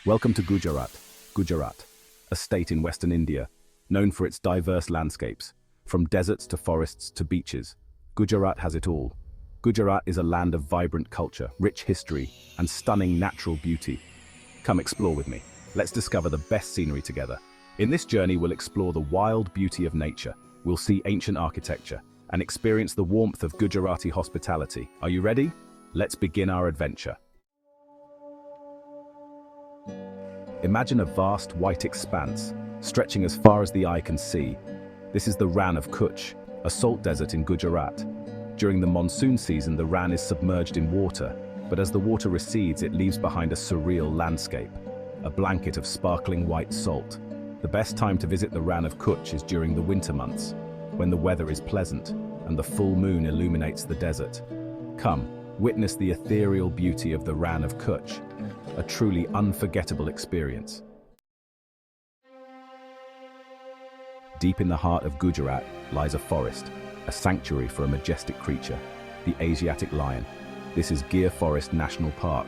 Welcome to Gujarat. Gujarat, a state in western India, known for its diverse landscapes, from deserts to forests to beaches. Gujarat has it all. Gujarat is a land of vibrant culture, rich history, and stunning natural beauty. Come explore with me. Let's discover the best scenery together. In this journey, we'll explore the wild beauty of nature. We'll see ancient architecture and experience the warmth of Gujarati hospitality. Are you ready? Let's begin our adventure. Imagine a vast white expanse, stretching as far as the eye can see. This is the Rann of Kutch, a salt desert in Gujarat. During the monsoon season, the Rann is submerged in water, but as the water recedes, it leaves behind a surreal landscape, a blanket of sparkling white salt. The best time to visit the Rann of Kutch is during the winter months, when the weather is pleasant and the full moon illuminates the desert. Come, witness the ethereal beauty of the Rann of Kutch, a truly unforgettable experience. Deep in the heart of Gujarat lies a forest, a sanctuary for a majestic creature, the Asiatic lion. This is Gir Forest National Park.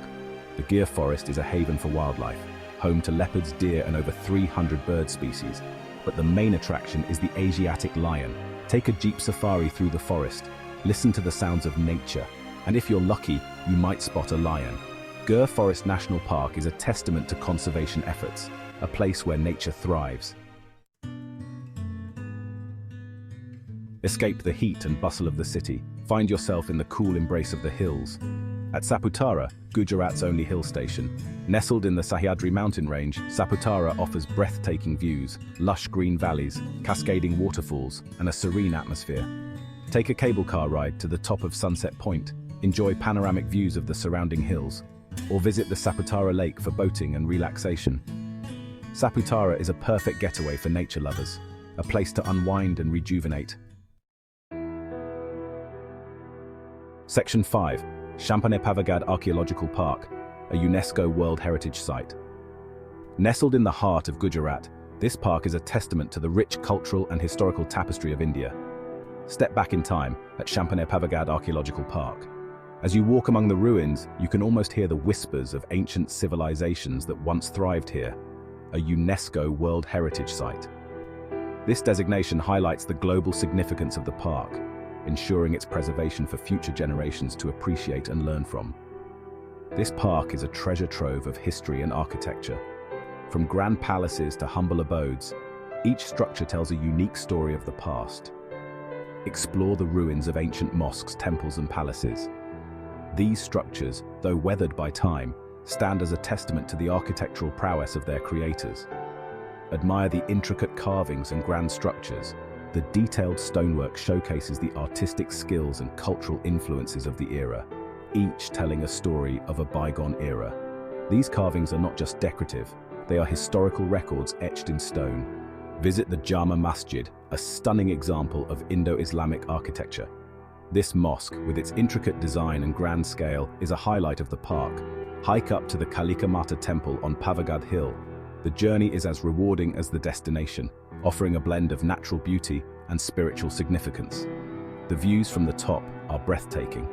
The Gir Forest is a haven for wildlife, home to leopards, deer, and over 300 bird species. But the main attraction is the Asiatic lion. Take a jeep safari through the forest, listen to the sounds of nature, and if you're lucky, you might spot a lion. Gir Forest National Park is a testament to conservation efforts, a place where nature thrives. Escape the heat and bustle of the city. Find yourself in the cool embrace of the hills. At Saputara, Gujarat's only hill station, nestled in the Sahyadri mountain range, Saputara offers breathtaking views, lush green valleys, cascading waterfalls, and a serene atmosphere. Take a cable car ride to the top of Sunset Point, enjoy panoramic views of the surrounding hills, or visit the Saputara Lake for boating and relaxation. Saputara is a perfect getaway for nature lovers, a place to unwind and rejuvenate. Section 5. Champaner-Pavagad Archaeological Park, a UNESCO World Heritage Site. Nestled in the heart of Gujarat, this park is a testament to the rich cultural and historical tapestry of India. Step back in time at Champaner-Pavagad Archaeological Park. As you walk among the ruins, you can almost hear the whispers of ancient civilizations that once thrived here, a UNESCO World Heritage Site. This designation highlights the global significance of the park, ensuring its preservation for future generations to appreciate and learn from. This park is a treasure trove of history and architecture. From grand palaces to humble abodes, each structure tells a unique story of the past. Explore the ruins of ancient mosques, temples, and palaces. These structures, though weathered by time, stand as a testament to the architectural prowess of their creators. Admire the intricate carvings and grand structures. The detailed stonework showcases the artistic skills and cultural influences of the era, each telling a story of a bygone era. These carvings are not just decorative, they are historical records etched in stone. Visit the Jama Masjid, a stunning example of Indo-Islamic architecture. This mosque, with its intricate design and grand scale, is a highlight of the park. Hike up to the Kalika Mata Temple on Pavagad Hill. The journey is as rewarding as the destination, offering a blend of natural beauty and spiritual significance. The views from the top are breathtaking.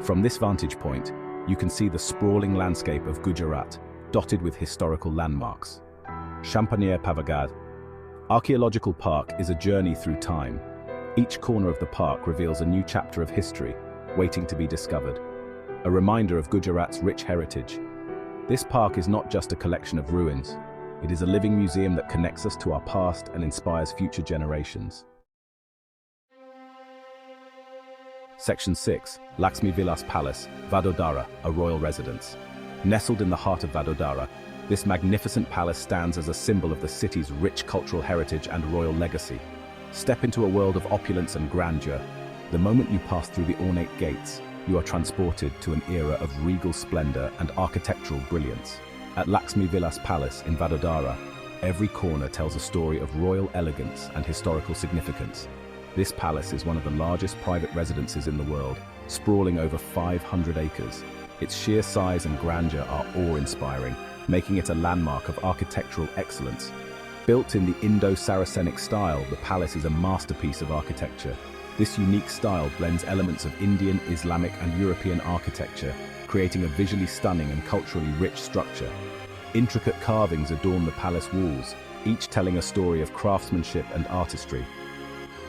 From this vantage point, you can see the sprawling landscape of Gujarat, dotted with historical landmarks. Champaner-Pavagad Archaeological Park is a journey through time. Each corner of the park reveals a new chapter of history, waiting to be discovered. A reminder of Gujarat's rich heritage. This park is not just a collection of ruins. It is a living museum that connects us to our past and inspires future generations. Section 6. Lakshmi Vilas Palace, Vadodara, a royal residence. Nestled in the heart of Vadodara, this magnificent palace stands as a symbol of the city's rich cultural heritage and royal legacy. Step into a world of opulence and grandeur. The moment you pass through the ornate gates, you are transported to an era of regal splendor and architectural brilliance. At Lakshmi Vilas Palace in Vadodara, every corner tells a story of royal elegance and historical significance. This palace is one of the largest private residences in the world, sprawling over 500 acres. Its sheer size and grandeur are awe-inspiring, making it a landmark of architectural excellence. Built in the Indo-Saracenic style, the palace is a masterpiece of architecture. This unique style blends elements of Indian, Islamic, and European architecture, creating a visually stunning and culturally rich structure. Intricate carvings adorn the palace walls, each telling a story of craftsmanship and artistry.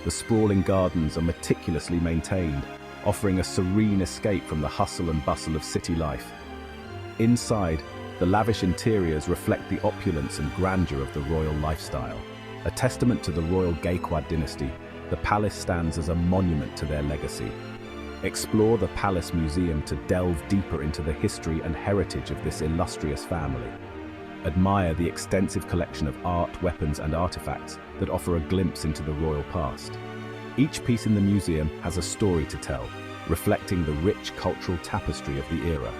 The sprawling gardens are meticulously maintained, offering a serene escape from the hustle and bustle of city life. Inside, the lavish interiors reflect the opulence and grandeur of the royal lifestyle. A testament to the royal Gaikwad dynasty, the palace stands as a monument to their legacy. Explore the Palace Museum to delve deeper into the history and heritage of this illustrious family. Admire the extensive collection of art, weapons, and artifacts that offer a glimpse into the royal past. Each piece in the museum has a story to tell, reflecting the rich cultural tapestry of the era.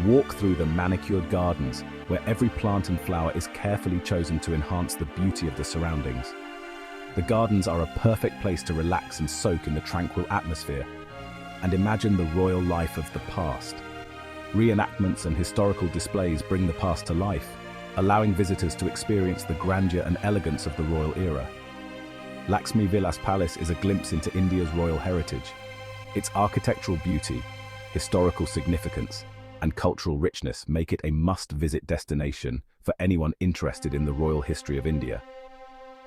Walk through the manicured gardens, where every plant and flower is carefully chosen to enhance the beauty of the surroundings. The gardens are a perfect place to relax and soak in the tranquil atmosphere, and imagine the royal life of the past. Reenactments and historical displays bring the past to life, allowing visitors to experience the grandeur and elegance of the royal era. Lakshmi Vilas Palace is a glimpse into India's royal heritage. Its architectural beauty, historical significance, and cultural richness make it a must-visit destination for anyone interested in the royal history of India.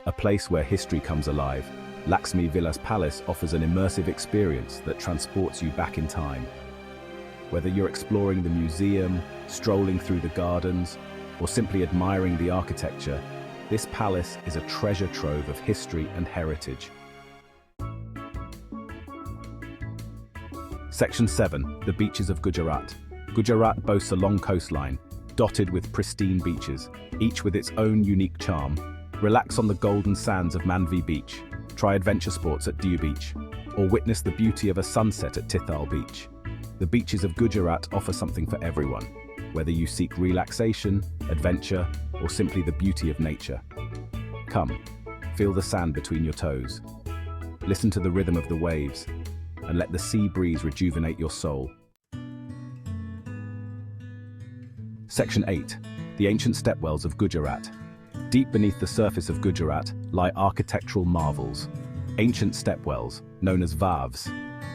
A place where history comes alive, Lakshmi Vilas Palace offers an immersive experience that transports you back in time. Whether you're exploring the museum, strolling through the gardens, or simply admiring the architecture, this palace is a treasure trove of history and heritage. Section 7. The Beaches of Gujarat. Gujarat boasts a long coastline, dotted with pristine beaches, each with its own unique charm. Relax on the golden sands of Manvi Beach, try adventure sports at Diu Beach, or witness the beauty of a sunset at Tithal Beach. The beaches of Gujarat offer something for everyone, whether you seek relaxation, adventure, or simply the beauty of nature. Come, feel the sand between your toes. Listen to the rhythm of the waves, and let the sea breeze rejuvenate your soul. Section 8. The Ancient Stepwells of Gujarat. Deep beneath the surface of Gujarat lie architectural marvels. Ancient stepwells, known as vavs.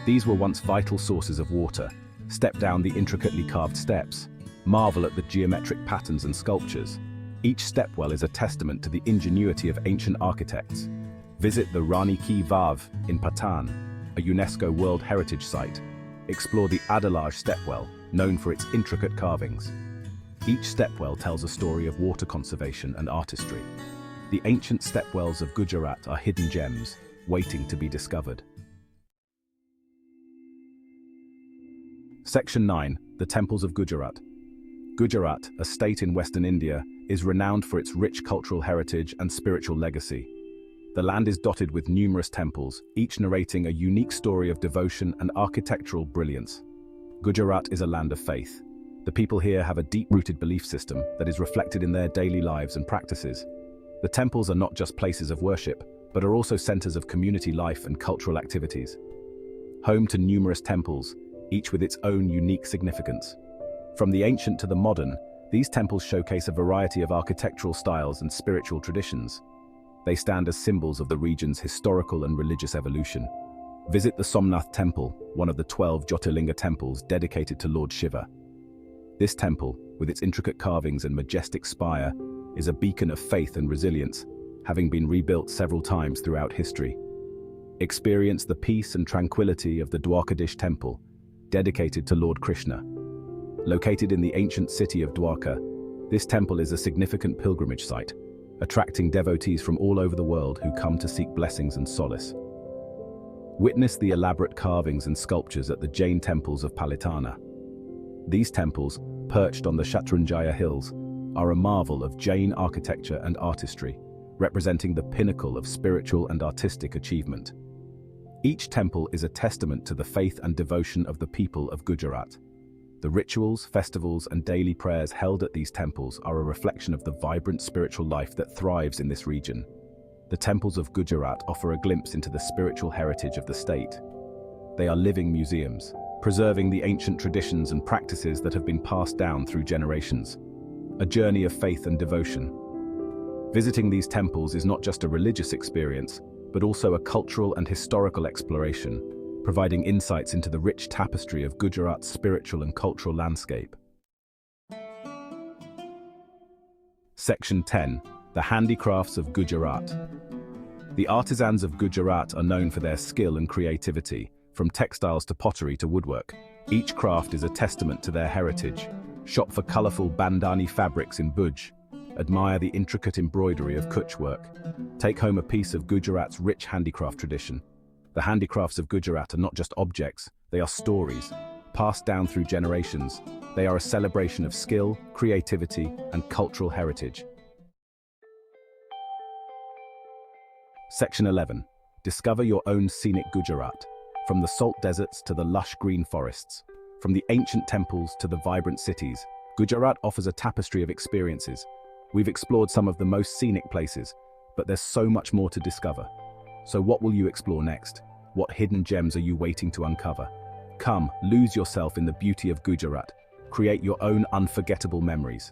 These were once vital sources of water. Step down the intricately carved steps. Marvel at the geometric patterns and sculptures. Each stepwell is a testament to the ingenuity of ancient architects. Visit the Rani Ki Vav in Patan, a UNESCO World Heritage Site. Explore the Adalaj stepwell, known for its intricate carvings. Each stepwell tells a story of water conservation and artistry. The ancient stepwells of Gujarat are hidden gems, waiting to be discovered. Section 9. The Temples of Gujarat. Gujarat, a state in western India, is renowned for its rich cultural heritage and spiritual legacy. The land is dotted with numerous temples, each narrating a unique story of devotion and architectural brilliance. Gujarat is a land of faith. The people here have a deep-rooted belief system that is reflected in their daily lives and practices. The temples are not just places of worship, but are also centers of community life and cultural activities. Home to numerous temples, each with its own unique significance. From the ancient to the modern, these temples showcase a variety of architectural styles and spiritual traditions. They stand as symbols of the region's historical and religious evolution. Visit the Somnath Temple, one of the 12 Jyotirlinga temples dedicated to Lord Shiva. This temple, with its intricate carvings and majestic spire, is a beacon of faith and resilience, having been rebuilt several times throughout history. Experience the peace and tranquility of the Dwarkadish Temple, dedicated to Lord Krishna. Located in the ancient city of Dwarka, this temple is a significant pilgrimage site, attracting devotees from all over the world who come to seek blessings and solace. Witness the elaborate carvings and sculptures at the Jain temples of Palitana. These temples, perched on the Shatrunjaya hills, are a marvel of Jain architecture and artistry, representing the pinnacle of spiritual and artistic achievement. Each temple is a testament to the faith and devotion of the people of Gujarat. The rituals, festivals, and daily prayers held at these temples are a reflection of the vibrant spiritual life that thrives in this region. The temples of Gujarat offer a glimpse into the spiritual heritage of the state. They are living museums, preserving the ancient traditions and practices that have been passed down through generations. a journey of faith and devotion. Visiting these temples is not just a religious experience, but also a cultural and historical exploration, providing insights into the rich tapestry of Gujarat's spiritual and cultural landscape. Section 10. The Handicrafts of Gujarat. The artisans of Gujarat are known for their skill and creativity, from textiles to pottery to woodwork. Each craft is a testament to their heritage. Shop for colourful bandhani fabrics in Bhuj. Admire the intricate embroidery of Kutch work. Take home a piece of Gujarat's rich handicraft tradition. The handicrafts of Gujarat are not just objects, they are stories, passed down through generations. They are a celebration of skill, creativity, and cultural heritage. Section 11. Discover your own scenic Gujarat. From the salt deserts to the lush green forests, from the ancient temples to the vibrant cities, Gujarat offers a tapestry of experiences. We've explored some of the most scenic places, but there's so much more to discover. So what will you explore next? What hidden gems are you waiting to uncover? Come, lose yourself in the beauty of Gujarat. Create your own unforgettable memories.